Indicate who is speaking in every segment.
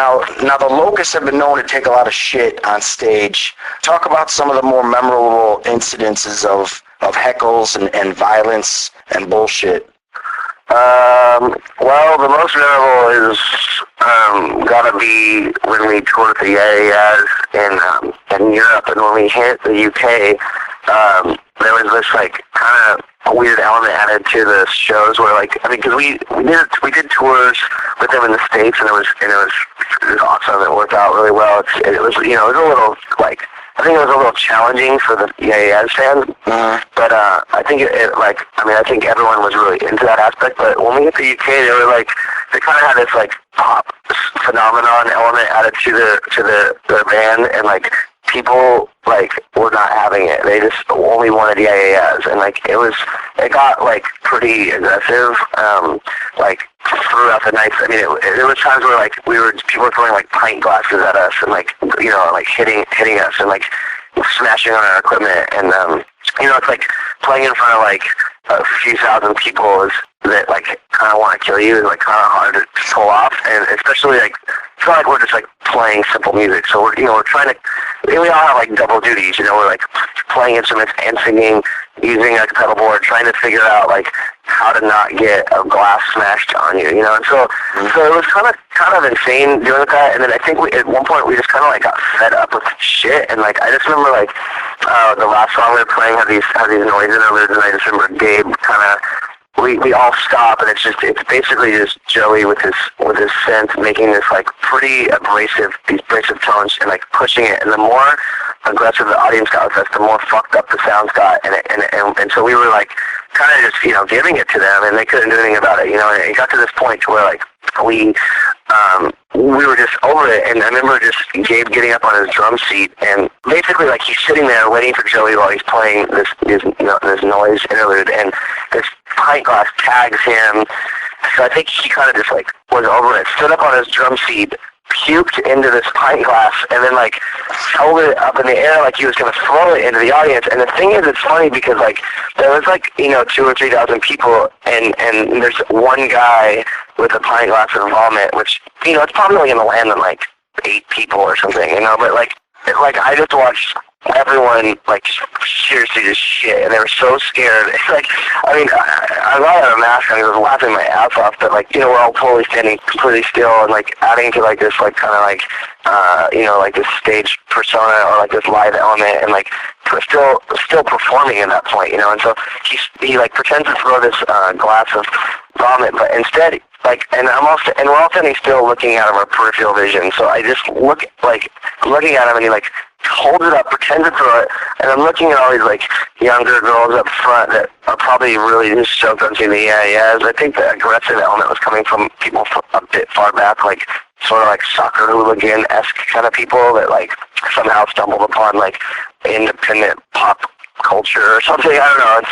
Speaker 1: Now the Locusts have been known to take a lot of shit on stage. Talk about some of the more memorable incidences of heckles and violence and bullshit.
Speaker 2: Well, the most memorable is gotta be when we toured the AAS in Europe, and when we hit the UK, there was this like kind of weird element added to the shows where because we did tours with them in the States, and it was awesome. It worked out really well. It was a little I think it was a little challenging for the AAS fans, but I think I think everyone was really into that aspect. But when we hit the UK, they kind of had this pop phenomenon element added to the band, and people were not having it. They just only wanted the AAS, and it got pretty aggressive. Throughout the nights, I mean, there was times where people were throwing pint glasses at us and hitting us and smashing on our equipment, and it's playing in front of a few thousand people that kind of want to kill you is kind of hard to pull off, and especially it's not we're just playing simple music. So we're trying to, we all have double duties. We're playing instruments and singing, using a pedal board, trying to figure out how to not get a glass smashed on you. And so it was kind of insane doing that. And then I think at one point we just kind of got fed up with shit. And I just remember the last song we were playing had these noise interludes, and I just remember Gabe kind of. We all stop, and it's basically just Joey with his synth making this pretty abrasive tones and pushing it, and the more aggressive the audience got with us, the more fucked up the sounds got, and so we were kind of just giving it to them, and they couldn't do anything about it, and it got to this point to where we were just over it, and I remember just Gabe getting up on his drum seat, and basically he's sitting there waiting for Joey while he's playing this noise interlude, and this pint glass tags him. So I think he kind of just was over it, stood up on his drum seat, puked into this pint glass, and then held it up in the air like he was going to throw it into the audience. And the thing is, it's funny because there was 2,000 or 3,000 people, and there's one guy with a pint glass of vomit, which it's probably only going to land on 8 people or something, but I just watched everyone seriously just shit, and they were so scared. It's I mean, I had a mask on, I was laughing my ass off, but we're all totally standing completely still and adding to this kind of this stage persona or this live element, and still performing at that point, and so he pretends to throw this glass of vomit, but instead and we're all standing still looking out of our peripheral vision, so I just looking at him, and he holds it up, pretends to throw it, and I'm looking at all these younger girls up front that are probably really just stoked on seeing the AAS. I think the aggressive element was coming from people a bit far back, sort of soccer hooligan-esque kind of people that somehow stumbled upon independent pop culture or something, I don't know. And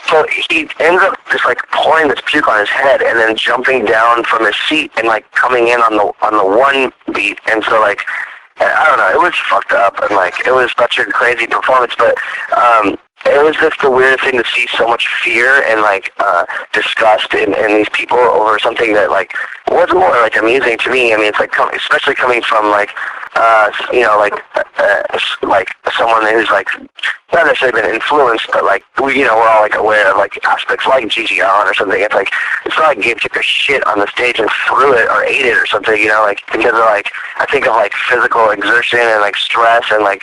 Speaker 2: so he ends up just pouring this puke on his head and then jumping down from his seat and coming in on the one beat, and so I don't know, it was fucked up, and it was such a crazy performance, but it was just the weirdest thing to see so much fear and disgust in these people over something that was more amusing to me. I mean, it's especially coming from someone who's not necessarily been influenced, but we're all aware of aspects like Gigi Allen or something. It's not like Gabe took a shit on the stage and threw it or ate it or something, because of I think of physical exertion and stress and the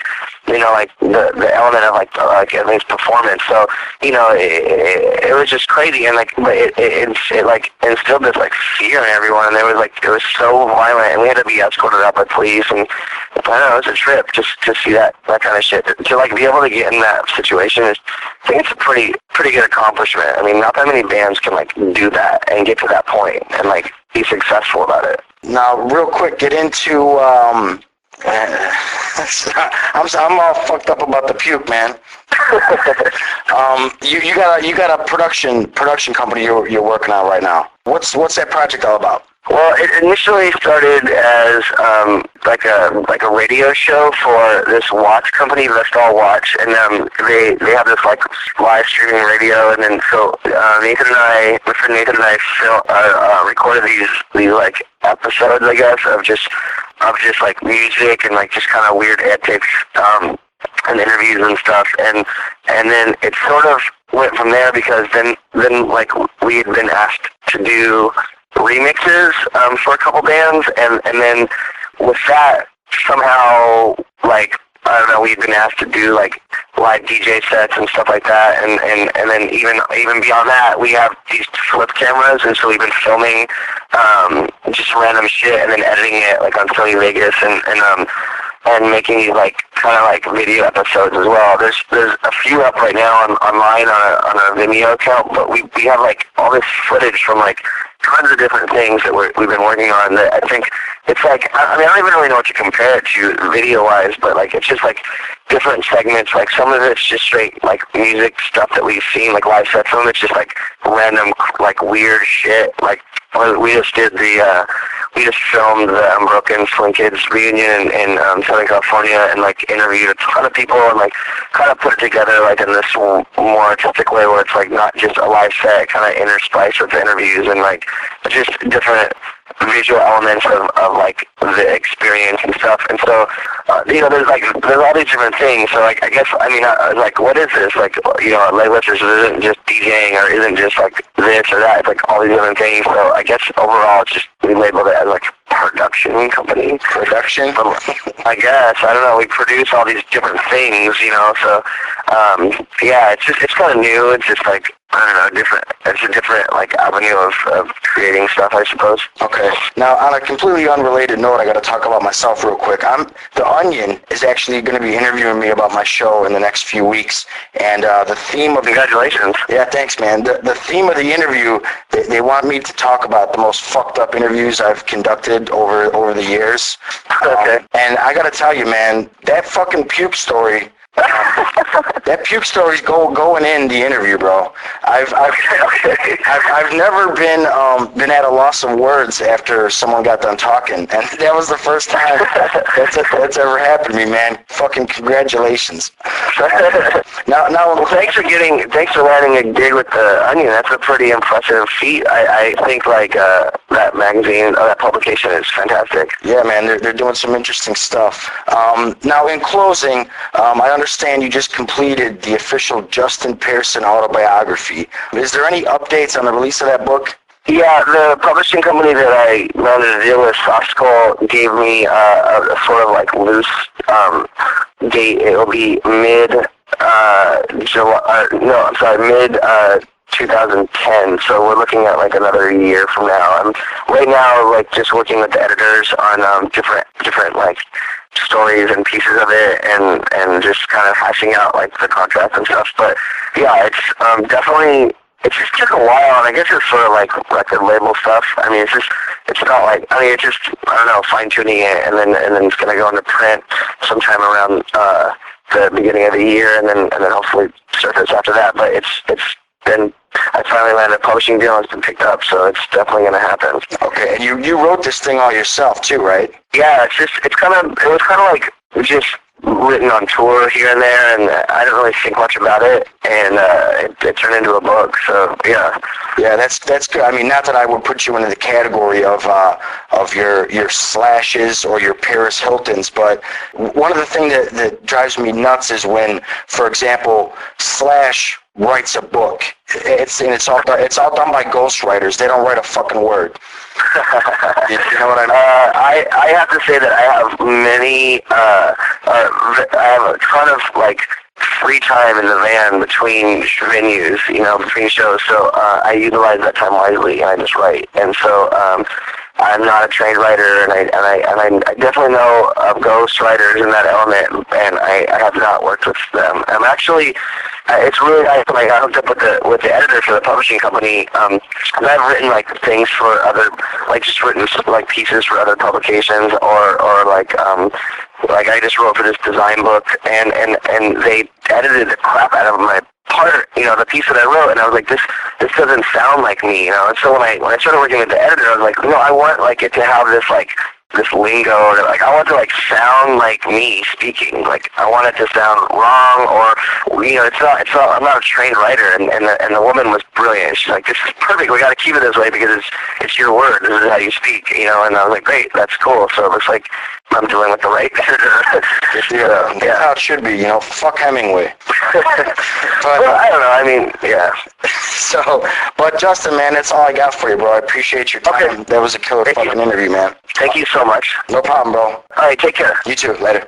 Speaker 2: element of everything's performance. So it was just crazy, and it instilled this fear in everyone, and there was it was so violent, and we had to be escorted out by police, and I don't know, it was a trip just to see that kind of shit. To be able to get in that situation I think it's a pretty good accomplishment. I mean, not that many bands can do that and get to that point and be successful about it.
Speaker 1: Now, real quick, get into I'm all fucked up about the puke, man. You got a production company you're working on right now. What's that project all about?
Speaker 2: Well, it initially started as like a radio show for this watch company, Vestal Watch, and they have this like live streaming radio, and then so my friend Nathan and I recorded these like episodes, I guess, of just like music and like just kind of weird antics and interviews and stuff, and then it sort of went from there because then like we had been asked to do remixes for a couple bands, and then with that somehow, like, I don't know, we've been asked to do like live DJ sets and stuff like that, and then even beyond that, we have these flip cameras, and so we've been filming just random shit and then editing it like on Sony Vegas and making these like kind of like video episodes as well. There's a few up right now online on a Vimeo account, but we have like all this footage from like tons of different things that we've been working on that I think it's like, I mean, I don't even really know what to compare it to video-wise, but like it's just like different segments. Like some of it's just straight like music stuff that we've seen, like live sets. Some of it's just like random like weird shit. Like we just filmed the Unbroken Swing Kids reunion in Southern California and like interviewed a ton of people and like kind of put it together like in this more artistic way where it's like not just a live set, kind of interspiced with the interviews and like just different visual elements of like the experience and stuff. And so there's all these different things. So like I guess I was like, what is this? Like, Leg Lifters isn't just DJing or isn't just like this or that. It's like all these different things. So I guess overall it's just we labeled it as like production company. Production? I guess. I don't know. We produce all these different things, so yeah, it's kind of new. It's just like, I don't know, it's a different like avenue of creating stuff, I suppose.
Speaker 1: Okay. Now, on a completely unrelated note, I got to talk about myself real quick. The Onion is actually going to be interviewing me about my show in the next few weeks, and the theme of
Speaker 2: Congratulations.
Speaker 1: Yeah, thanks, man. The theme of the interview, they want me to talk about the most fucked up interviews I've conducted over the years.
Speaker 2: Okay.
Speaker 1: And I got to tell you, man, that fucking puke story. That puke story's going in the interview, bro. I've never been at a loss of words after someone got done talking, and that was the first time that's ever happened to me, man. Fucking congratulations. Now,
Speaker 2: well, thanks for landing a gig with the Onion. That's a pretty impressive feat. I think like that magazine, that publication is fantastic.
Speaker 1: Yeah, man, they're doing some interesting stuff. Now, in closing, I understand you just completed the official Justin Pearson autobiography. Is there any updates on the release of that book?
Speaker 2: Yeah, the publishing company that I landed a deal with, Soft Skull, gave me a sort of like loose date. It will be mid 2010, so we're looking at like another year from now. I'm right now like just working with the editors on different like stories and pieces of it, and just kind of hashing out like the contract and stuff. But yeah, it's definitely, it just took a while, and I guess it's sort of like record label stuff. I mean, it's not like, I mean, it's just, I don't know, fine tuning it, and then it's gonna go into print sometime around the beginning of the year, and then hopefully surface after that. But I finally landed a publishing deal, and it's been picked up, so it's definitely going to happen.
Speaker 1: Okay, and you wrote this thing all yourself too, right?
Speaker 2: Yeah, it was kind of like just written on tour here and there, and I didn't really think much about it, and it turned into a book. So yeah.
Speaker 1: Yeah, that's good. I mean, not that I would put you into the category of your Slashes or your Paris Hiltons, but one of the things that drives me nuts is when, for example, Slash writes a book. It's all done by ghostwriters. They don't write a fucking word. You know what I mean?
Speaker 2: I have to say that I have I have a ton of like free time in the van between venues, between shows. So I utilize that time wisely, and I just write. And so I'm not a trained writer, and I definitely know of ghost writers in that element, and I have not worked with them. I'm actually, it's really nice when I got hooked up with the editor for the publishing company. And I've written like things for other, like just written like pieces for other publications, or like I just wrote for this design book, and they edited the crap out of my part, the piece that I wrote, and I was like, this this doesn't sound like me, you know. And so when I started working with the editor, I was like, no, I want like it to have this like this lingo, or like I want to like sound like me speaking. Like I want it to sound wrong, or you know, it's not. I'm not a trained writer, and the woman was brilliant. She's like, this is perfect. We got to keep it this way because it's your word. This is how you speak, you know. And I was like, great, that's cool. So it looks like I'm dealing with the right editor.
Speaker 1: Yeah, that's how it should be. You know, fuck Hemingway. But,
Speaker 2: well, I don't know. I mean, yeah.
Speaker 1: So, but Justin, man, that's all I got for you, bro. I appreciate your time.
Speaker 2: Okay.
Speaker 1: That was a killer fucking interview, man.
Speaker 2: Thank you so much.
Speaker 1: No problem, bro.
Speaker 2: All right, take care.
Speaker 1: You too. Later.